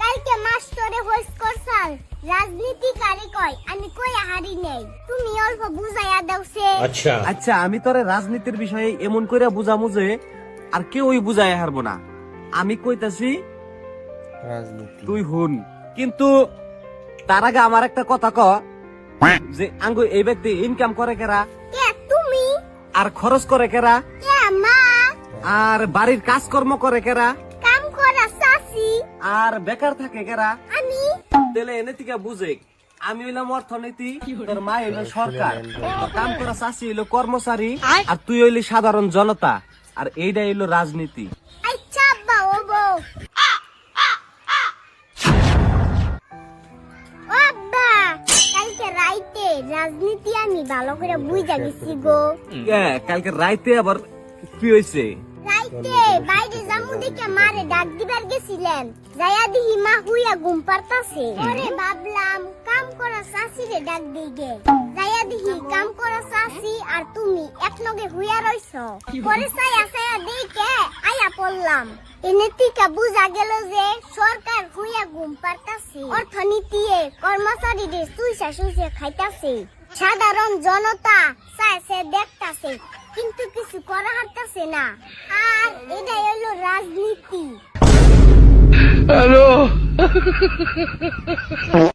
কালকে মাস্টারে হোস করছাল রাজনীতি কারে কয় আমি কই হারি নেই তুমি অল্প বুঝাইয়া দাওছে। আচ্ছা আমি তোরে রাজনীতির বিষয়ে এমন করে বুঝামু যে আর কেউই বুঝাই হারবো না। আমি কইতাছি তুই হুন, কিন্তু তার আগে আমার একটা কথা ক যে আঙ্গু এই ব্যক্তি ইনকাম করে কেরা, কে তুমি? আর খরচ করে কেরা, কে মা? আর বাড়ির কাজকর্ম করে কেরা, কাম করা চাচি। আর বেকার থাকে কেরা। আমি তেলে এনে থেকে বুঝে আমি হইলাম অর্থনীতি, তোর মা হইল সরকার, তোর কাম করা চাষি হইলো কর্মচারী, আর তুই হইলি সাধারণ জনতা, আর এইটা হইলো রাজনীতি। আচ্ছা আব্বা ও বউ। ও আব্বা কালকে রাইতে রাজনীতি আমি ভালো করে বুঝা গেছি গো। কালকে রাইতে আবার কি হয়েছে? রাইতে বাইরে জামু দেখে মারে ডাক দিবার গেছিলেন, যাইয়া দিহি মা হুইয়া ঘুম পারতাছে। পরে ভাবলাম কাম করা চাষিরে ডাক দিগে, যাইয়া দিহি কাম করা চাষি আর তুমি একলগে হুইয়া রইছো। পরে ছায়া ছায়া দেখে আয়া পড়লাম, এনে থেকে বুঝা গেল যে সরকার হুইয়া ঘুম পারতাছে, অর্থনীতিয়ে কর্মচারীদের সুইসা সুইসা খাইতাছে, সাধারণ জনতা চাইছে দেখতাছে কিন্তু কিছু করা হারতাছে না। আর এটাই হলো রাজনীতি।